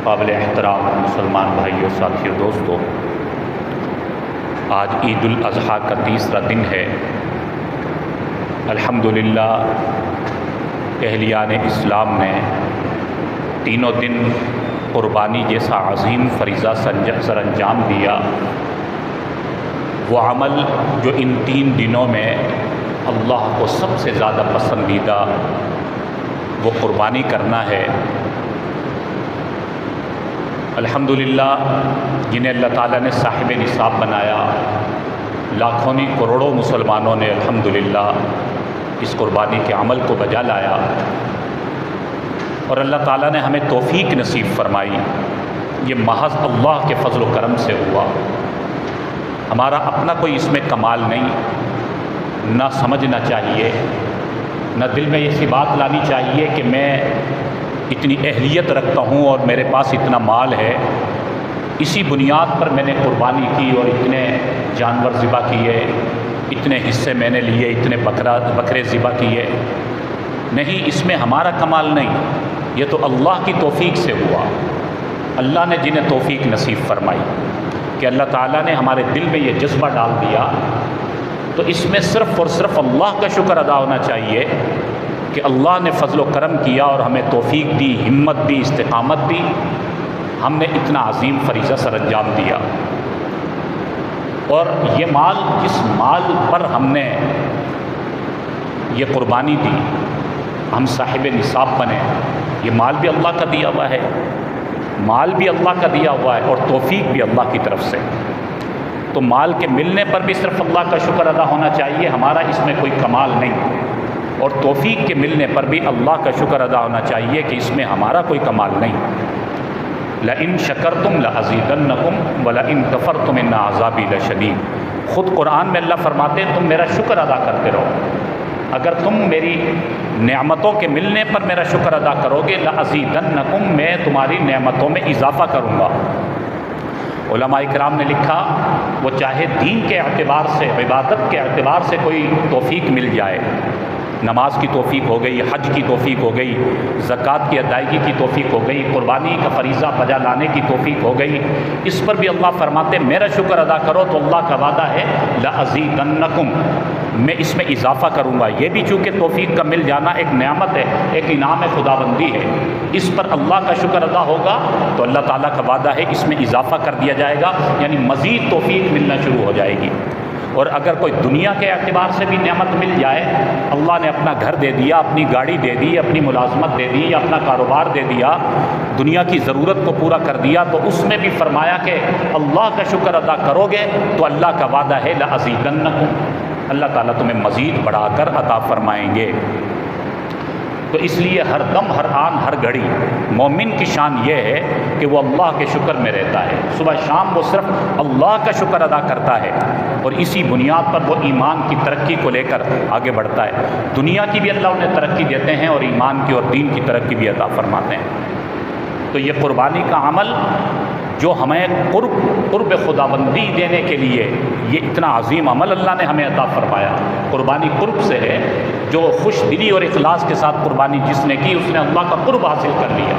قابل احترام مسلمان بھائیوں، ساتھیوں، دوستوں، آج عید الاضحیٰ کا تیسرا دن ہے۔ الحمدللہ اہلیان اسلام نے تینوں دن قربانی جیسا عظیم فریضہ سر انجام دیا۔ وہ عمل جو ان 3 دنوں میں اللہ کو سب سے زیادہ پسندیدہ وہ قربانی کرنا ہے۔ الحمدللہ جنہیں اللہ تعالیٰ نے صاحب نصاب بنایا، لاکھوں کروڑوں مسلمانوں نے الحمدللہ اس قربانی کے عمل کو بجا لایا، اور اللہ تعالیٰ نے ہمیں توفیق نصیب فرمائی۔ یہ محض اللہ کے فضل و کرم سے ہوا، ہمارا اپنا کوئی اس میں کمال نہیں۔ نہ سمجھنا چاہیے، نہ دل میں ایسی بات لانی چاہیے کہ میں اتنی اہلیت رکھتا ہوں اور میرے پاس اتنا مال ہے، اسی بنیاد پر میں نے قربانی کی اور اتنے جانور ذبح کیے، اتنے حصے میں نے لیے، اتنے بکرے ذبح کیے۔ نہیں، اس میں ہمارا کمال نہیں، یہ تو اللہ کی توفیق سے ہوا۔ اللہ نے جنہیں توفیق نصیب فرمائی کہ اللہ تعالیٰ نے ہمارے دل میں یہ جذبہ ڈال دیا، تو اس میں صرف اور صرف اللہ کا شکر ادا ہونا چاہیے کہ اللہ نے فضل و کرم کیا اور ہمیں توفیق دی، ہمت دی، استقامت دی، ہم نے اتنا عظیم فریضہ سر انجام دیا۔ اور یہ مال، جس مال پر ہم نے یہ قربانی دی، ہم صاحب نصاب بنے، یہ مال بھی اللہ کا دیا ہوا ہے، مال بھی اللہ کا دیا ہوا ہے، اور توفیق بھی اللہ کی طرف سے۔ تو مال کے ملنے پر بھی صرف اللہ کا شکر ادا ہونا چاہیے، ہمارا اس میں کوئی کمال نہیں، اور توفیق کے ملنے پر بھی اللہ کا شکر ادا ہونا چاہیے کہ اس میں ہمارا کوئی کمال نہیں۔ لَإِن شَكَرْتُمْ لَأَزِيدَنَّكُمْ وَلَئِن كَفَرْتُمْ إِنَّ عَذَابِي لَشَدِيدٌ۔ خود قرآن میں اللہ فرماتے ہیں تم میرا شکر ادا کرتے رہو، اگر تم میری نعمتوں کے ملنے پر میرا شکر ادا کرو گے، لَأَزِيدَنَّكُمْ، میں تمہاری نعمتوں میں اضافہ کروں گا۔ علماء کرام نے لکھا، وہ چاہے دین کے اعتبار سے، عبادت کے اعتبار سے کوئی توفیق مل جائے، نماز کی توفیق ہو گئی، حج کی توفیق ہو گئی، زکوٰۃ کی ادائیگی کی توفیق ہو گئی، قربانی کا فریضہ بجا لانے کی توفیق ہو گئی، اس پر بھی اللہ فرماتے میرا شکر ادا کرو تو اللہ کا وعدہ ہے لَأَزِيدَنَّكُمْ، میں اس میں اضافہ کروں گا۔ یہ بھی چونکہ توفیق کا مل جانا ایک نعمت ہے، ایک انعام خداوندی ہے، اس پر اللہ کا شکر ادا ہوگا تو اللہ تعالیٰ کا وعدہ ہے اس میں اضافہ کر دیا جائے گا، یعنی مزید توفیق ملنا شروع ہو جائے گی۔ اور اگر کوئی دنیا کے اعتبار سے بھی نعمت مل جائے، اللہ نے اپنا گھر دے دیا، اپنی گاڑی دے دی، اپنی ملازمت دے دی، یا اپنا کاروبار دے دیا، دنیا کی ضرورت کو پورا کر دیا، تو اس میں بھی فرمایا کہ اللہ کا شکر ادا کرو گے تو اللہ کا وعدہ ہے لَأَزِيدَنَّكُمْ، اللہ تعالیٰ تمہیں مزید بڑھا کر عطا فرمائیں گے۔ تو اس لیے ہر دم، ہر آن، ہر گھڑی مومن کی شان یہ ہے کہ وہ اللہ کے شکر میں رہتا ہے، صبح شام وہ صرف اللہ کا شکر ادا کرتا ہے، اور اسی بنیاد پر وہ ایمان کی ترقی کو لے کر آگے بڑھتا ہے۔ دنیا کی بھی اللہ انہیں ترقی دیتے ہیں، اور ایمان کی اور دین کی ترقی بھی عطا فرماتے ہیں۔ تو یہ قربانی کا عمل جو ہمیں قرب خداوندی دینے کے لیے، یہ اتنا عظیم عمل اللہ نے ہمیں عطا فرمایا۔ قربانی قرب سے ہے، جو خوش دلی اور اخلاص کے ساتھ قربانی جس نے کی، اس نے اللہ کا قرب حاصل کر لیا۔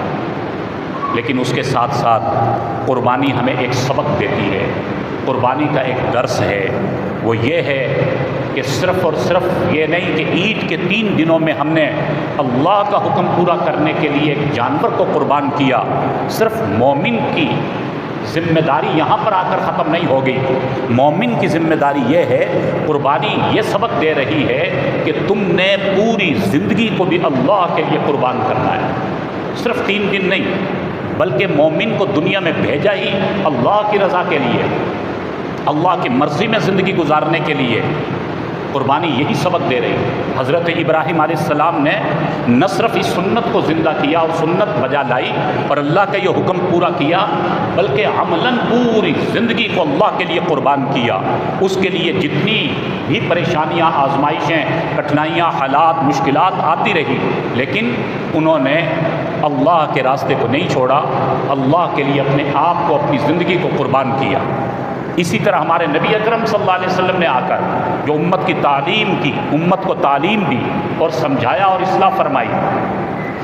لیکن اس کے ساتھ ساتھ قربانی ہمیں ایک سبق دیتی ہے، قربانی کا ایک درس ہے، وہ یہ ہے کہ صرف اور صرف یہ نہیں کہ عید کے 3 دنوں میں ہم نے اللہ کا حکم پورا کرنے کے لیے ایک جانور کو قربان کیا، صرف مومن کی ذمہ داری یہاں پر آ کر ختم نہیں ہو گئی۔ مومن کی ذمہ داری یہ ہے، قربانی یہ سبق دے رہی ہے کہ تم نے پوری زندگی کو بھی اللہ کے لیے قربان کرنا ہے، صرف 3 دن نہیں، بلکہ مومن کو دنیا میں بھیجا ہی اللہ کی رضا کے لیے، اللہ کی مرضی میں زندگی گزارنے کے لیے۔ قربانی یہی سبق دے رہی ہے۔ حضرت ابراہیم علیہ السلام نے نہ صرف اس سنت کو زندہ کیا اور سنت بجا لائی اور اللہ کا یہ حکم پورا کیا، بلکہ عملاً پوری زندگی کو اللہ کے لیے قربان کیا۔ اس کے لیے جتنی بھی پریشانیاں، آزمائشیں، کٹھنائیاں، حالات، مشکلات آتی رہی، لیکن انہوں نے اللہ کے راستے کو نہیں چھوڑا، اللہ کے لیے اپنے آپ کو، اپنی زندگی کو قربان کیا۔ اسی طرح ہمارے نبی اکرم صلی اللہ علیہ وسلم نے آ کر جو امت کی تعلیم کی، امت کو تعلیم دی اور سمجھایا اور اصلاح فرمائی،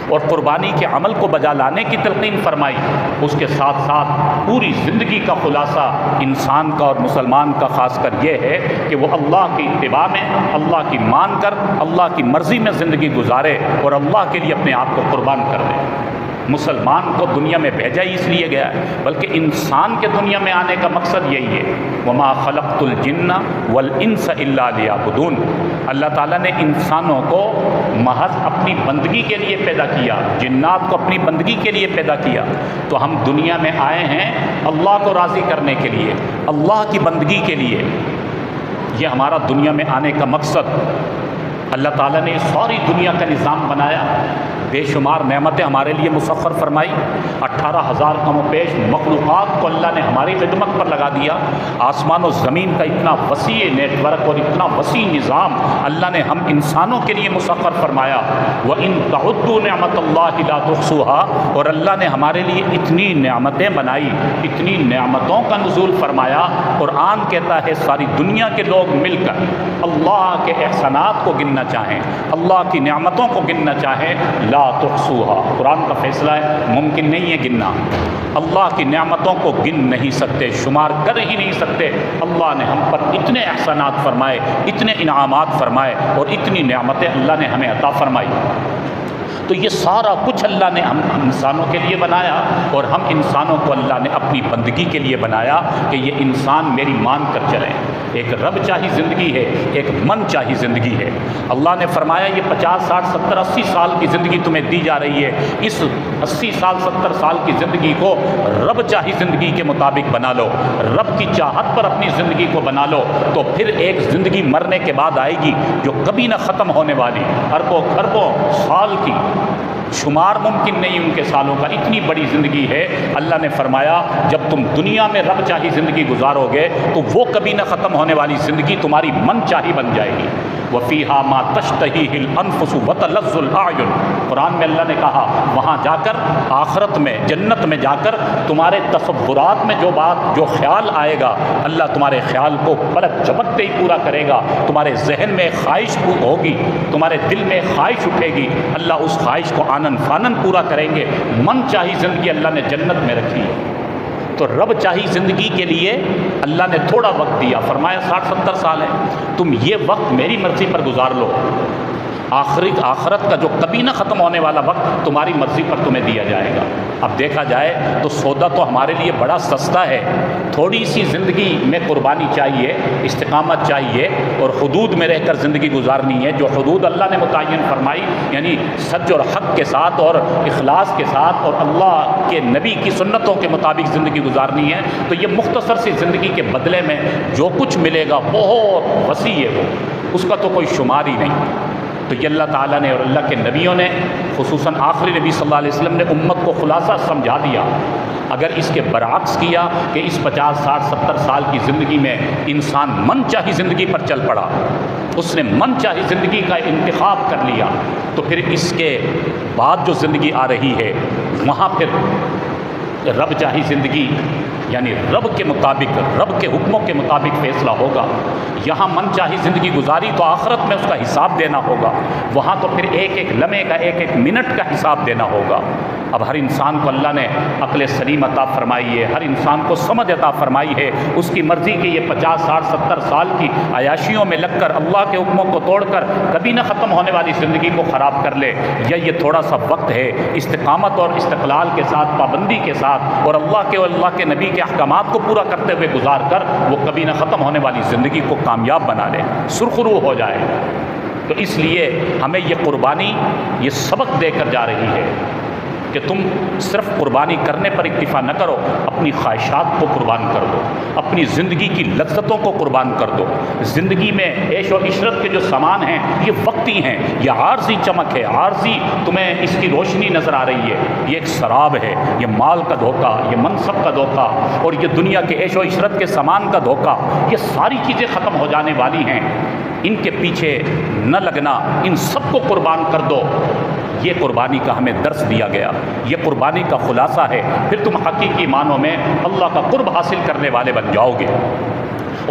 اور قربانی کے عمل کو بجا لانے کی تلقین فرمائی، اس کے ساتھ ساتھ پوری زندگی کا خلاصہ انسان کا اور مسلمان کا خاص کر یہ ہے کہ وہ اللہ کی اتباع میں، اللہ کی مان کر اللہ کی مرضی میں زندگی گزارے اور اللہ کے لیے اپنے آپ کو قربان کر دے۔ مسلمان کو دنیا میں بھیجا ہی اس لیے گیا ہے، بلکہ انسان کے دنیا میں آنے کا مقصد یہی ہے، وَمَا خَلَقْتُ الْجِنَّ وَالْإِنسَ إِلَّا لِيَعْبُدُونَ۔ اللہ تعالیٰ نے انسانوں کو محض اپنی بندگی کے لیے پیدا کیا، جنات کو اپنی بندگی کے لیے پیدا کیا، تو ہم دنیا میں آئے ہیں اللہ کو راضی کرنے کے لیے، اللہ کی بندگی کے لیے۔ یہ ہمارا دنیا میں آنے کا مقصد۔ اللہ تعالیٰ نے ساری دنیا کا نظام بنایا، بے شمار نعمتیں ہمارے لیے مسخر فرمائی، 18,000 کم و بیش مخلوقات کو اللہ نے ہماری خدمت پر لگا دیا۔ آسمان و زمین کا اتنا وسیع نیٹ ورک اور اتنا وسیع نظام اللہ نے ہم انسانوں کے لیے مسخر فرمایا۔ وَإِن تَعُدُّوا نِعْمَتَ اللَّهِ لَا تُحْصُوهَا، اور اللہ نے ہمارے لیے اتنی نعمتیں بنائی، اتنی نعمتوں کا نزول فرمایا۔ قرآن کہتا ہے ساری دنیا کے لوگ مل کر اللہ کے احسانات کو گننا چاہیں، اللہ کی نعمتوں کو گننا چاہیں، لا تحصوها، قرآن کا فیصلہ ہے ممکن نہیں ہے گننا۔ اللہ کی نعمتوں کو گن نہیں سکتے، شمار کر ہی نہیں سکتے۔ اللہ نے ہم پر اتنے احسانات فرمائے، اتنے انعامات فرمائے اور اتنی نعمتیں اللہ نے ہمیں عطا فرمائی۔ تو یہ سارا کچھ اللہ نے ہم انسانوں کے لیے بنایا، اور ہم انسانوں کو اللہ نے اپنی بندگی کے لیے بنایا کہ یہ انسان میری مان کر چلیں۔ ایک رب چاہی زندگی ہے، ایک من چاہی زندگی ہے۔ اللہ نے فرمایا یہ 50 60 70 80 سال کی زندگی تمہیں دی جا رہی ہے، اس 80 سال 70 سال کی زندگی کو رب چاہی زندگی کے مطابق بنا لو، رب کی چاہت پر اپنی زندگی کو بنا لو، تو پھر ایک زندگی مرنے کے بعد آئے گی جو کبھی نہ ختم ہونے والی، اربوں خربوں سال کی، شمار ممکن نہیں ان کے سالوں کا، اتنی بڑی زندگی ہے۔ اللہ نے فرمایا جب تم دنیا میں رب چاہی زندگی گزارو گے تو وہ کبھی نہ ختم ہونے والی زندگی تمہاری من چاہی بن جائے گی۔ وَفِيهَا مَا تَشْتَهِيهِ الْأَنفُسُ وَتَلَذُّ الْأَعْيُنُ، قرآن میں اللہ نے کہا وہاں جا کر، آخرت میں جنت میں جا کر تمہارے تصورات میں جو خیال آئے گا، اللہ تمہارے خیال کو پلک جھپکتے ہی پورا کرے گا۔ تمہارے ذہن میں خواہش ہوگی، تمہارے دل میں خواہش اٹھے گی، اللہ اس خواہش کو آنن فانن پورا کریں گے۔ من چاہی زندگی اللہ نے جنت میں رکھی ہے۔ تو رب چاہی زندگی کے لیے اللہ نے تھوڑا وقت دیا، فرمایا 60 70 سال ہے، تم یہ وقت میری مرضی پر گزار لو، آخرت کا جو کبھی نہ ختم ہونے والا وقت تمہاری مرضی پر تمہیں دیا جائے گا۔ اب دیکھا جائے تو سودا تو ہمارے لیے بڑا سستا ہے، تھوڑی سی زندگی میں قربانی چاہیے، استقامت چاہیے، اور حدود میں رہ کر زندگی گزارنی ہے، جو حدود اللہ نے متعین فرمائی، یعنی سچ اور حق کے ساتھ اور اخلاص کے ساتھ اور اللہ کے نبی کی سنتوں کے مطابق زندگی گزارنی ہے۔ تو یہ مختصر سی زندگی کے بدلے میں جو کچھ ملے گا بہت وسیع ہے، وہ اس کا تو کوئی شمار ہی نہیں۔ تو یہ اللہ تعالیٰ نے اور اللہ کے نبیوں نے، خصوصاً آخری نبی صلی اللہ علیہ وسلم نے امت کو خلاصہ سمجھا دیا۔ اگر اس کے برعکس کیا کہ اس 50 60 70 سال کی زندگی میں انسان من چاہی زندگی پر چل پڑا، اس نے من چاہی زندگی کا انتخاب کر لیا، تو پھر اس کے بعد جو زندگی آ رہی ہے وہاں پھر رب چاہی زندگی، یعنی رب کے مطابق، رب کے حکموں کے مطابق فیصلہ ہوگا۔ یہاں من چاہی زندگی گزاری تو آخرت میں اس کا حساب دینا ہوگا، وہاں تو پھر ایک ایک لمحے کا، ایک ایک منٹ کا حساب دینا ہوگا۔ اب ہر انسان کو اللہ نے عقل سلیم عطا فرمائی ہے، ہر انسان کو سمجھ عطا فرمائی ہے، اس کی مرضی کہ یہ 50 60 70 سال کی عیاشیوں میں لگ کر اللہ کے حکموں کو توڑ کر کبھی نہ ختم ہونے والی زندگی کو خراب کر لے، یا یہ تھوڑا سا وقت ہے استقامت اور استقلال کے ساتھ، پابندی کے ساتھ اور اللہ کے نبی کے احکامات کو پورا کرتے ہوئے گزار کر وہ کبھی نہ ختم ہونے والی زندگی کو کامیاب بنا لے، سرخرو ہو جائے۔ تو اس لیے ہمیں یہ قربانی یہ سبق دے کر جا رہی ہے کہ تم صرف قربانی کرنے پر اکتفا نہ کرو، اپنی خواہشات کو قربان کر دو، اپنی زندگی کی لذتوں کو قربان کر دو۔ زندگی میں عیش و عشرت کے جو سامان ہیں یہ وقتی ہیں، یہ عارضی چمک ہے، عارضی تمہیں اس کی روشنی نظر آ رہی ہے، یہ ایک سراب ہے، یہ مال کا دھوکہ، یہ منصب کا دھوکہ اور یہ دنیا کے عیش و عشرت کے سامان کا دھوکہ، یہ ساری چیزیں ختم ہو جانے والی ہیں، ان کے پیچھے نہ لگنا، ان سب کو قربان کر دو۔ یہ قربانی کا ہمیں درس دیا گیا، یہ قربانی کا خلاصہ ہے، پھر تم حقیقی معنوں میں اللہ کا قرب حاصل کرنے والے بن جاؤ گے۔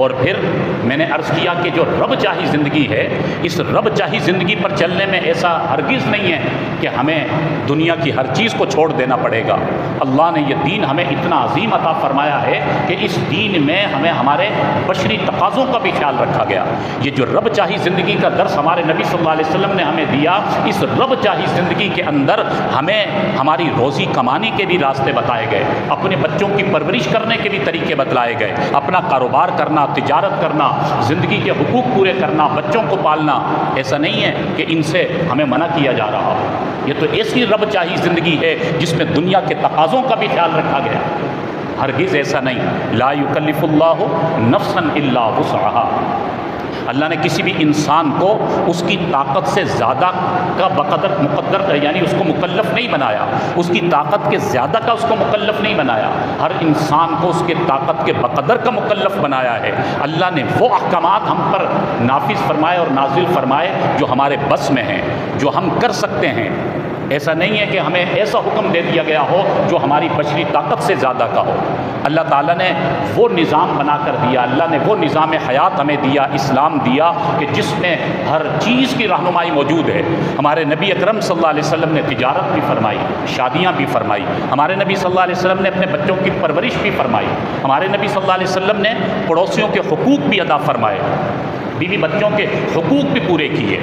اور پھر میں نے عرض کیا کہ جو رب چاہی زندگی ہے، اس رب چاہی زندگی پر چلنے میں ایسا ہرگز نہیں ہے کہ ہمیں دنیا کی ہر چیز کو چھوڑ دینا پڑے گا۔ اللہ نے یہ دین ہمیں اتنا عظیم عطا فرمایا ہے کہ اس دین میں ہمیں ہمارے بشری تقاضوں کا بھی خیال رکھا گیا۔ یہ جو رب چاہی زندگی کا درس ہمارے نبی صلی اللہ علیہ وسلم نے ہمیں دیا، اس رب چاہی زندگی کے اندر ہمیں ہماری روزی کمانے کے بھی راستے بتائے گئے، اپنے بچوں کی پرورش کرنے کے بھی طریقے بتلائے گئے، اپنا کاروبار کرنا، تجارت کرنا، زندگی کے حقوق پورے کرنا، بچوں کو پالنا۔ ایسا نہیں ہے کہ ان سے ہمیں منع کیا جا رہا ہو، یہ تو ایسی رب چاہی زندگی ہے جس میں دنیا کے تقاضوں کا بھی خیال رکھا گیا۔ ہرگز ایسا نہیں، لا یکلف اللہ نفسا الا وسعها۔ اللہ نے کسی بھی انسان کو اس کی طاقت سے زیادہ کا مقدر یعنی اس کو مکلف نہیں بنایا، اس کی طاقت کے زیادہ کا اس کو مکلف نہیں بنایا، ہر انسان کو اس کے طاقت کے بقدر کا مکلف بنایا ہے۔ اللہ نے وہ احکامات ہم پر نافذ فرمائے اور نازل فرمائے جو ہمارے بس میں ہیں، جو ہم کر سکتے ہیں۔ ایسا نہیں ہے کہ ہمیں ایسا حکم دے دیا گیا ہو جو ہماری بشری طاقت سے زیادہ کا ہو۔ اللہ تعالیٰ نے وہ نظام بنا کر دیا، اللہ نے وہ نظام حیات ہمیں دیا، اسلام دیا کہ جس میں ہر چیز کی رہنمائی موجود ہے۔ ہمارے نبی اکرم صلی اللہ علیہ وسلم نے تجارت بھی فرمائی، شادیاں بھی فرمائی، ہمارے نبی صلی اللہ علیہ وسلم نے اپنے بچوں کی پرورش بھی فرمائی، ہمارے نبی صلی اللہ علیہ وسلم نے پڑوسیوں کے حقوق بھی ادا فرمائے، بیوی بچوں کے حقوق بھی پورے کیے،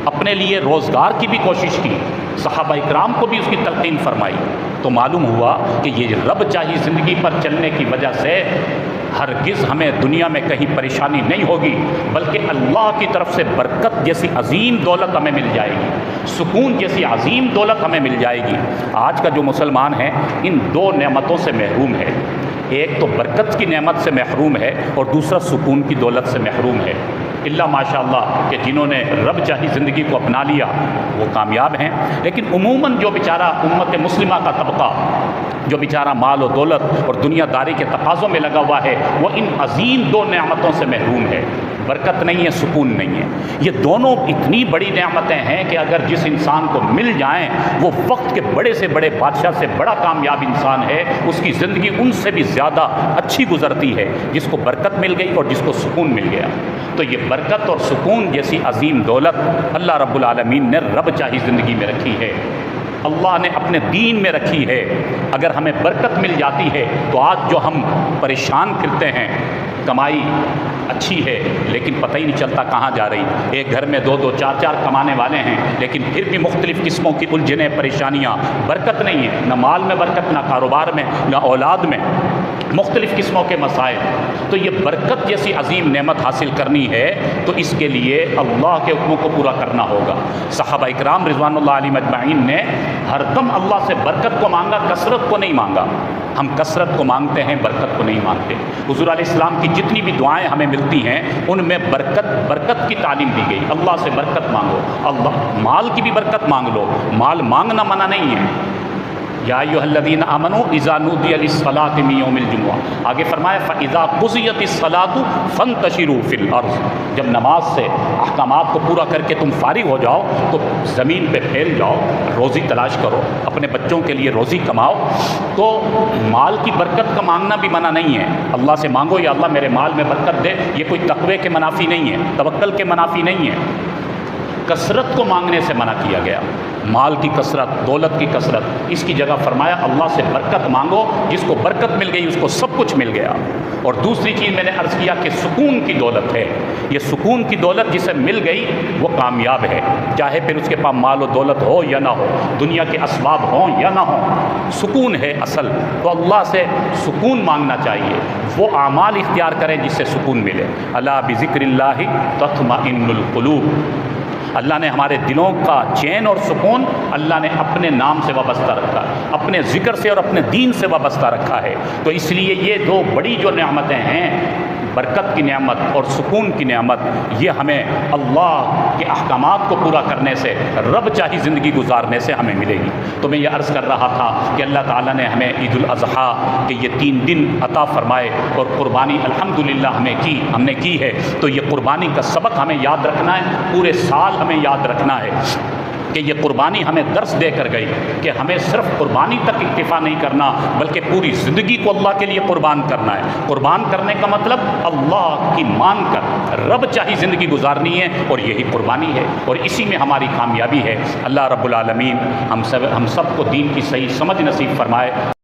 اپنے لیے روزگار کی بھی کوشش کی، صحابہ اکرام کو بھی اس کی تلقین فرمائی۔ تو معلوم ہوا کہ یہ رب چاہی زندگی پر چلنے کی وجہ سے ہرگز ہمیں دنیا میں کہیں پریشانی نہیں ہوگی، بلکہ اللہ کی طرف سے برکت جیسی عظیم دولت ہمیں مل جائے گی، سکون جیسی عظیم دولت ہمیں مل جائے گی۔ آج کا جو مسلمان ہے ان دو نعمتوں سے محروم ہے، ایک تو برکت کی نعمت سے محروم ہے اور دوسرا سکون کی دولت سے محروم ہے۔ اللہ ماشاء اللہ کہ جنہوں نے رب چاہی زندگی کو اپنا لیا وہ کامیاب ہیں، لیکن عموماً جو بیچارہ امت مسلمہ کا طبقہ جو بیچارہ مال و دولت اور دنیا داری کے تقاضوں میں لگا ہوا ہے وہ ان عظیم دو نعمتوں سے محروم ہے، برکت نہیں ہے، سکون نہیں ہے۔ یہ دونوں اتنی بڑی نعمتیں ہیں کہ اگر جس انسان کو مل جائیں وہ وقت کے بڑے سے بڑے بادشاہ سے بڑا کامیاب انسان ہے، اس کی زندگی ان سے بھی زیادہ اچھی گزرتی ہے جس کو برکت مل گئی اور جس کو سکون مل گیا۔ تو یہ برکت اور سکون جیسی عظیم دولت اللہ رب العالمین نے رب چاہی زندگی میں رکھی ہے، اللہ نے اپنے دین میں رکھی ہے۔ اگر ہمیں برکت مل جاتی ہے تو آج جو ہم پریشان کرتے ہیں، کمائی اچھی ہے لیکن پتہ ہی نہیں چلتا کہاں جا رہی، ایک گھر میں دو دو چار چار کمانے والے ہیں لیکن پھر بھی مختلف قسموں کی الجھنیں، پریشانیاں، برکت نہیں ہے، نہ مال میں برکت، نہ کاروبار میں، نہ اولاد میں، مختلف قسموں کے مسائل۔ تو یہ برکت جیسی عظیم نعمت حاصل کرنی ہے تو اس کے لیے اللہ کے حکموں کو پورا کرنا ہوگا۔ صحابہ اکرام رضوان اللہ علیہم اجمعین نے ہر دم اللہ سے برکت کو مانگا، کثرت کو نہیں مانگا۔ ہم کثرت کو مانگتے ہیں، برکت کو نہیں مانگتے۔ حضور علیہ السلام کی جتنی بھی دعائیں ہمیں ملتی ہیں ان میں برکت کی تعلیم دی گئی، اللہ سے برکت مانگو، اللہ مال کی بھی برکت مانگ لو، مال مانگنا منع نہیں ہے۔ یا ایھا الذین آمنوا اذا نودی للصلاۃ من یوم الجمعہ، آگے فرمایا فاذا قضیت الصلاۃ فانتشروا فی الارض، جب نماز سے احکامات کو پورا کر کے تم فارغ ہو جاؤ تو زمین پہ پھیل جاؤ، روزی تلاش کرو، اپنے بچوں کے لیے روزی کماؤ۔ تو مال کی برکت کا مانگنا بھی منع نہیں ہے، اللہ سے مانگو یا اللہ میرے مال میں برکت دے، یہ کوئی تقوی کے منافی نہیں ہے، توکل کے منافی نہیں ہے۔ کثرت کو مانگنے سے منع کیا گیا، مال کی کثرت، دولت کی کثرت، اس کی جگہ فرمایا اللہ سے برکت مانگو، جس کو برکت مل گئی اس کو سب کچھ مل گیا۔ اور دوسری چیز میں نے عرض کیا کہ سکون کی دولت ہے، یہ سکون کی دولت جسے مل گئی وہ کامیاب ہے، چاہے پھر اس کے پاس مال و دولت ہو یا نہ ہو، دنیا کے اسباب ہوں یا نہ ہوں، سکون ہے اصل۔ تو اللہ سے سکون مانگنا چاہیے، وہ اعمال اختیار کریں جس سے سکون ملے۔ الا بذکر اللہ تطمئن القلوب، اللہ نے ہمارے دلوں کا چین اور سکون اللہ نے اپنے نام سے وابستہ رکھا ہے، اپنے ذکر سے اور اپنے دین سے وابستہ رکھا ہے۔ تو اس لیے یہ دو بڑی جو نعمتیں ہیں، برکت کی نعمت اور سکون کی نعمت، یہ ہمیں اللہ کے احکامات کو پورا کرنے سے، رب چاہی زندگی گزارنے سے ہمیں ملے گی۔ تو میں یہ عرض کر رہا تھا کہ اللہ تعالیٰ نے ہمیں عید الاضحیٰ کے یہ 3 دن عطا فرمائے اور قربانی الحمدللہ ہم نے کی ہے، تو یہ قربانی کا سبق ہمیں یاد رکھنا ہے، پورے سال ہمیں یاد رکھنا ہے۔ کہ یہ قربانی ہمیں درس دے کر گئی کہ ہمیں صرف قربانی تک اکتفا نہیں کرنا بلکہ پوری زندگی کو اللہ کے لیے قربان کرنا ہے۔ قربان کرنے کا مطلب اللہ کی مان کر رب چاہی زندگی گزارنی ہے، اور یہی قربانی ہے، اور اسی میں ہماری کامیابی ہے۔ اللہ رب العالمین ہم سب کو دین کی صحیح سمجھ نصیب فرمائے۔